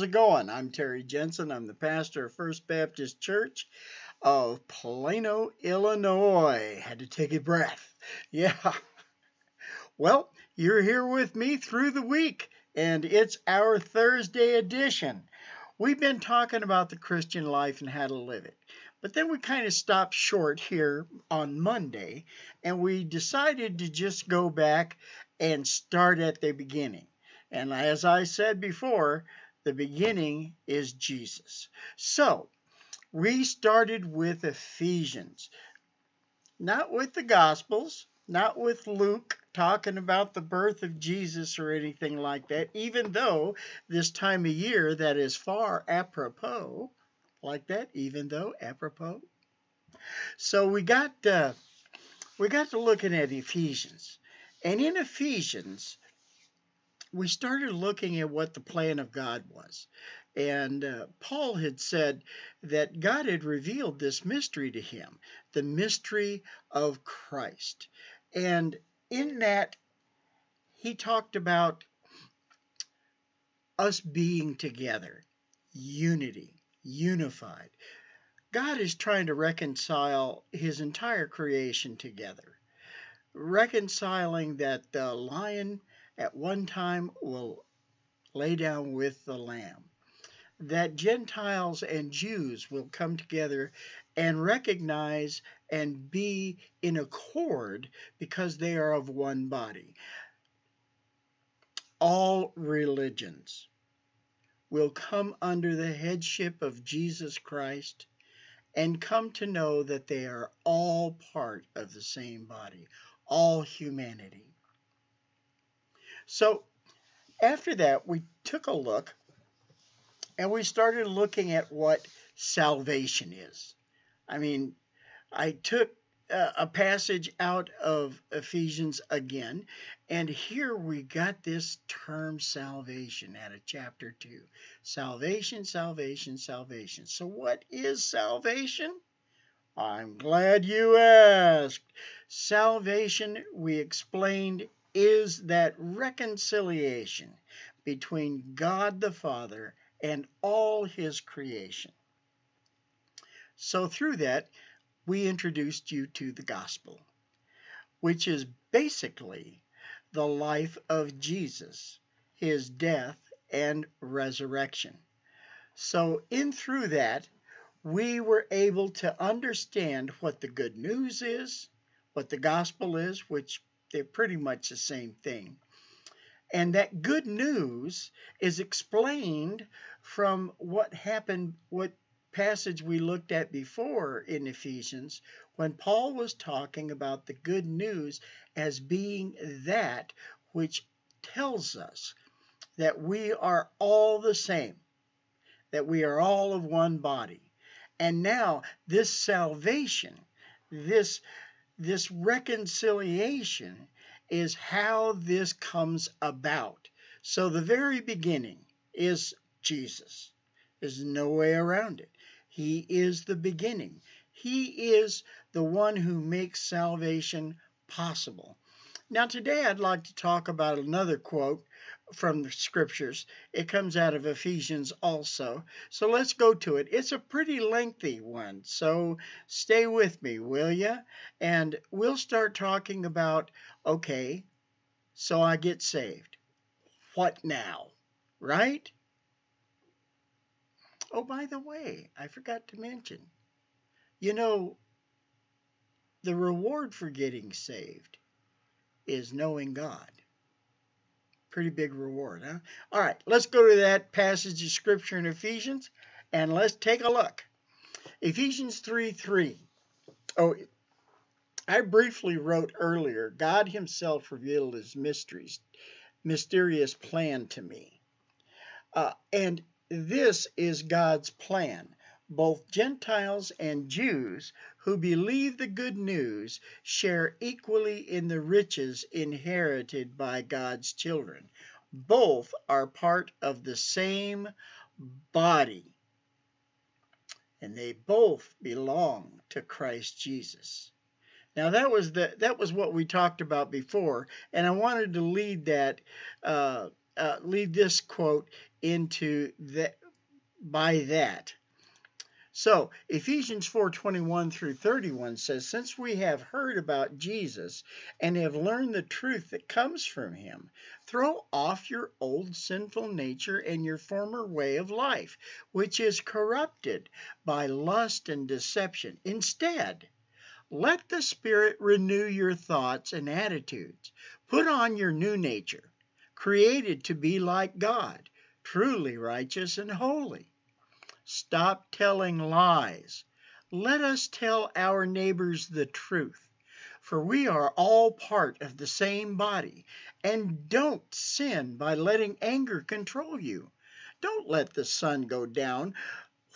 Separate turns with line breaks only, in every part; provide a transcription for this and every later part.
it going? I'm Terry Jensen. I'm the pastor of First Baptist Church of Plano, Illinois. Had to take a breath. Yeah. Well, you're here with me through the week, and it's our Thursday edition. We've been talking about the Christian life and how to live it. But then we kind of stopped short here on Monday, and we decided to just go back and start at the beginning. And as I said before, the beginning is Jesus. So we started with Ephesians, not with the Gospels, not with Luke talking about the birth of Jesus or anything like that, even though this time of year that is far apropos, like that, even though apropos. So we got to looking at Ephesians. And in Ephesians, we started looking at what the plan of God was. And Paul had said that God had revealed this mystery to him, the mystery of Christ. And in that, he talked about us being together, unity, unified. God is trying to reconcile his entire creation together, reconciling that the lion at one time will lay down with the lamb, that Gentiles and Jews will come together and recognize and be in accord because they are of one body. All religions will come under the headship of Jesus Christ and come to know that they are all part of the same body, all humanity. So after that, we took a look and we started looking at what salvation is. I mean, I took a passage out of Ephesians again, and here we got this term salvation out of chapter 2. Salvation, salvation, salvation. So, what is salvation? I'm glad you asked. Salvation, we explained, is that reconciliation between God the Father and all his creation. So, through that, we introduced you to the gospel, which is basically the life of Jesus, his death and resurrection. So in through that, we were able to understand what the good news is, what the gospel is, which they're pretty much the same thing. And that good news is explained from what happened, what passage we looked at before in Ephesians, when Paul was talking about the good news as being that which tells us that we are all the same, that we are all of one body. And now this salvation, this reconciliation is how this comes about. So the very beginning is Jesus. There's no way around it. He is the beginning. He is the one who makes salvation possible. Now, today I'd like to talk about another quote from the scriptures. It comes out of Ephesians also. So let's go to it. It's a pretty lengthy one. So stay with me, will you? And we'll start talking about, okay, so I get saved. What now? Right? Oh, by the way, I forgot to mention, you know, the reward for getting saved is knowing God. Pretty big reward, huh? All right, let's go to that passage of scripture in Ephesians and let's take a look. Ephesians 3:3. Oh, I briefly wrote earlier, God himself revealed his mysterious plan to me. And this is God's plan. Both Gentiles and Jews who believe the good news share equally in the riches inherited by God's children. Both are part of the same body, and they both belong to Christ Jesus. Now that was what we talked about before, and I wanted to lead this quote into by that. So Ephesians 4:21 through 31 says, since we have heard about Jesus and have learned the truth that comes from him, throw off your old sinful nature and your former way of life, which is corrupted by lust and deception. Instead, let the Spirit renew your thoughts and attitudes. Put on your new nature, created to be like God, truly righteous and holy. Stop telling lies. Let us tell our neighbors the truth, for we are all part of the same body. And don't sin by letting anger control you. Don't let the sun go down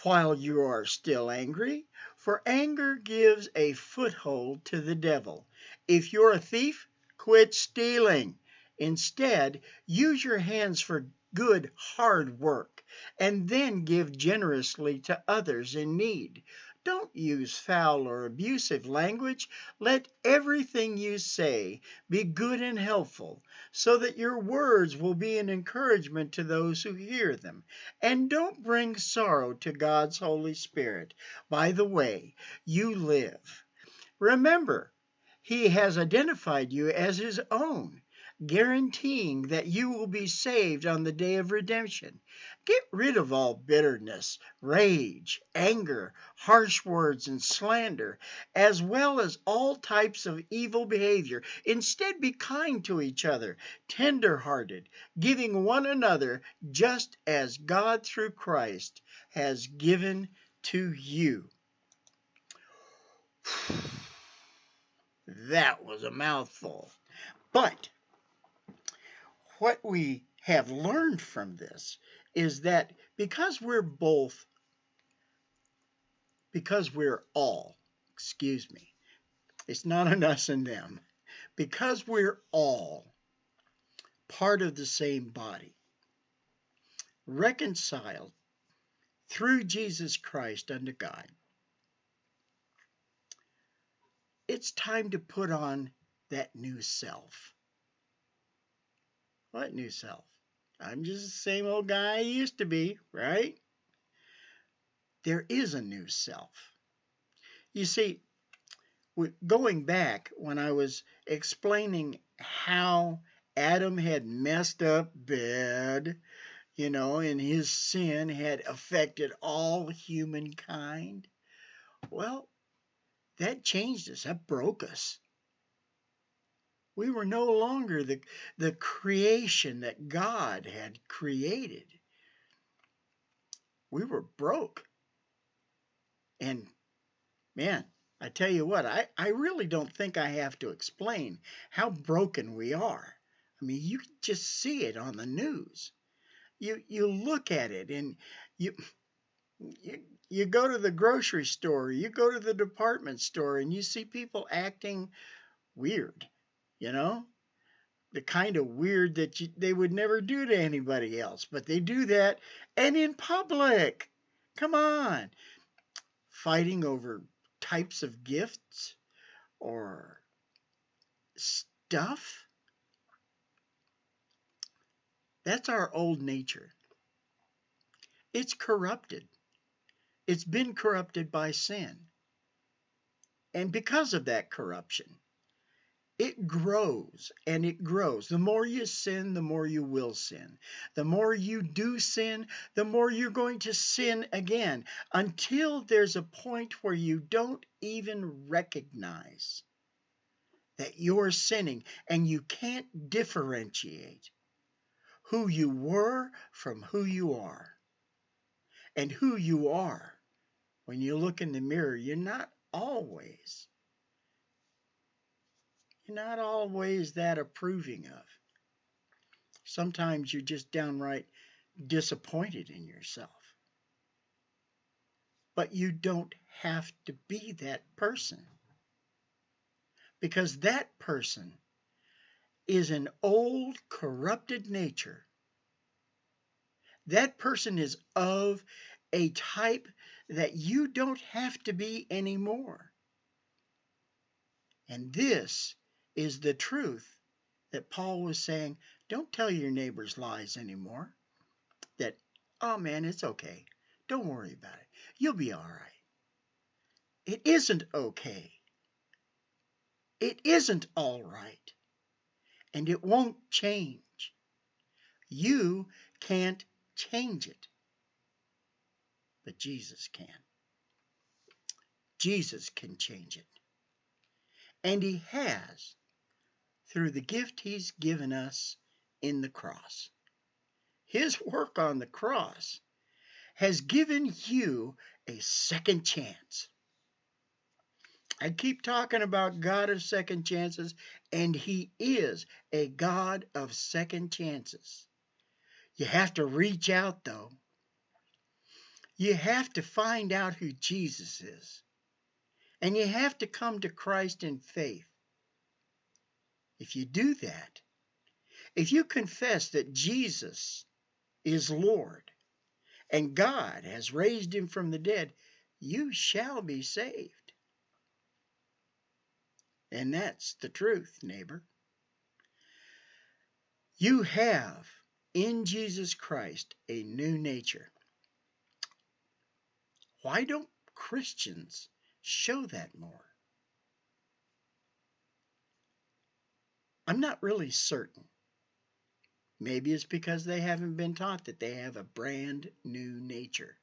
while you are still angry, for anger gives a foothold to the devil. If you're a thief, quit stealing. Instead, use your hands for good, hard work, and then give generously to others in need. Don't use foul or abusive language. Let everything you say be good and helpful, so that your words will be an encouragement to those who hear them. And don't bring sorrow to God's Holy Spirit by the way you live. Remember, he has identified you as his own, guaranteeing that you will be saved on the day of redemption. Get rid of all bitterness, rage, anger, harsh words, and slander, as well as all types of evil behavior. Instead, be kind to each other, tender-hearted, giving one another just as God through Christ has given to you. That was a mouthful. But what we have learned from this is that because we're all, it's not an us and them, because we're all part of the same body, reconciled through Jesus Christ unto God, it's time to put on that new self. What new self? I'm just the same old guy I used to be, right? There is a new self. You see, going back when I was explaining how Adam had messed up bad, and his sin had affected all humankind, well, that changed us. That broke us. We were no longer the creation that God had created. We were broke. And man, I tell you what, I really don't think I have to explain how broken we are. I mean, you can just see it on the news. You look at it and you you you go to the grocery store, you go to the department store and you see people acting weird, you know? The kind of weird that they would never do to anybody else, but they do that and in public. Come on. Fighting over types of gifts or stuff. That's our old nature. It's corrupted. It's been corrupted by sin. And because of that corruption, it grows and it grows. The more you sin, the more you will sin. The more you do sin, the more you're going to sin again until there's a point where you don't even recognize that you're sinning and you can't differentiate who you were from who you are. And who you are, when you look in the mirror, you're not always that approving of. Sometimes you're just downright disappointed in yourself. But you don't have to be that person, because that person is an old, corrupted nature. That person is of a type that you don't have to be anymore. And this is the truth that Paul was saying. Don't tell your neighbors lies anymore. That, oh man, it's okay. Don't worry about it. You'll be all right. It isn't okay. It isn't all right. And it won't change. You can't change it. But Jesus can. Jesus can change it. And he has through the gift he's given us in the cross. His work on the cross has given you a second chance. I keep talking about God of second chances, and he is a God of second chances. You have to reach out, though. You have to find out who Jesus is. And you have to come to Christ in faith. If you do that, if you confess that Jesus is Lord and God has raised him from the dead, you shall be saved. And that's the truth, neighbor. You have in Jesus Christ a new nature. Why don't Christians show that more? I'm not really certain. Maybe it's because they haven't been taught that they have a brand new nature.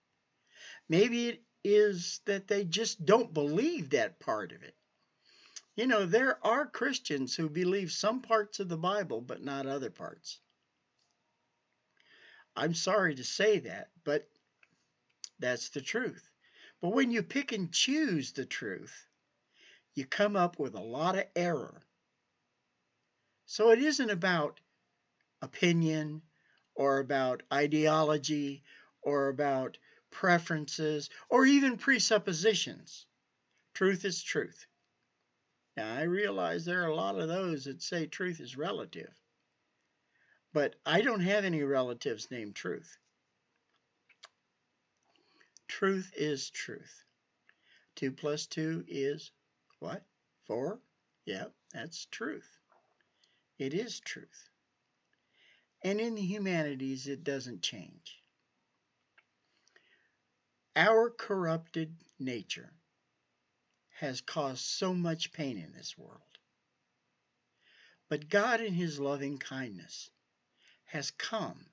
Maybe it is that they just don't believe that part of it. You know, there are Christians who believe some parts of the Bible, but not other parts. I'm sorry to say that, but that's the truth. But when you pick and choose the truth, you come up with a lot of error. So it isn't about opinion or about ideology or about preferences or even presuppositions. Truth is truth. Now, I realize there are a lot of those that say truth is relative, but I don't have any relatives named Truth. Truth is truth. 2 plus 2 is what? 4? Yeah, that's truth. It is truth. And in the humanities, it doesn't change. Our corrupted nature has caused so much pain in this world. But God, in his loving kindness, has come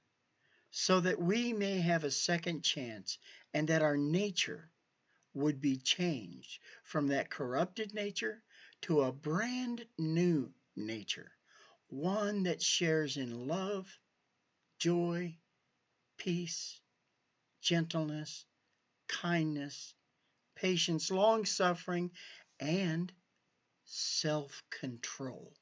so that we may have a second chance and that our nature would be changed from that corrupted nature to a brand new nature, one that shares in love, joy, peace, gentleness, kindness, patience, long-suffering, and self-control.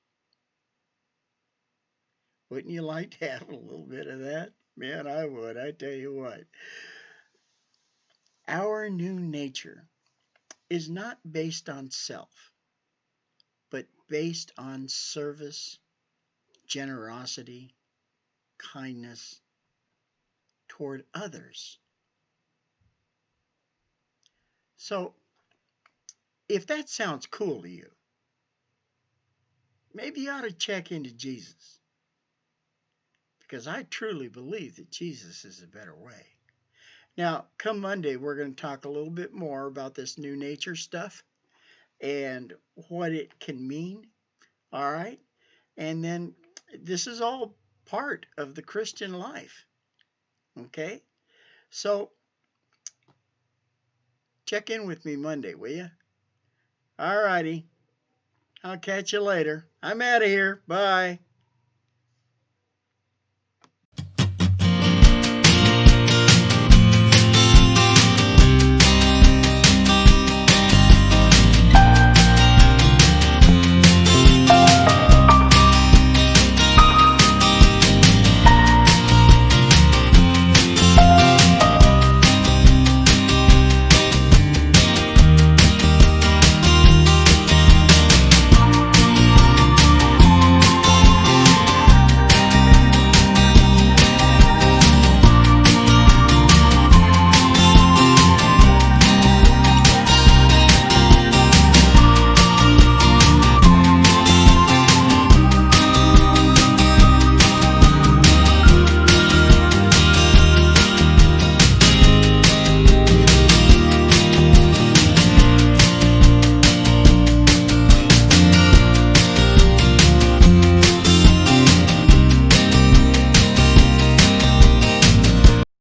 Wouldn't you like to have a little bit of that? Man, I would. I tell you what. Our new nature is not based on self, but based on service, generosity, kindness toward others. So, if that sounds cool to you, maybe you ought to check into Jesus. Because I truly believe that Jesus is a better way. Now, come Monday, we're going to talk a little bit more about this new nature stuff and what it can mean. All right? And then this is all part of the Christian life. Okay? So, check in with me Monday, will you? All righty. I'll catch you later. I'm out of here. Bye.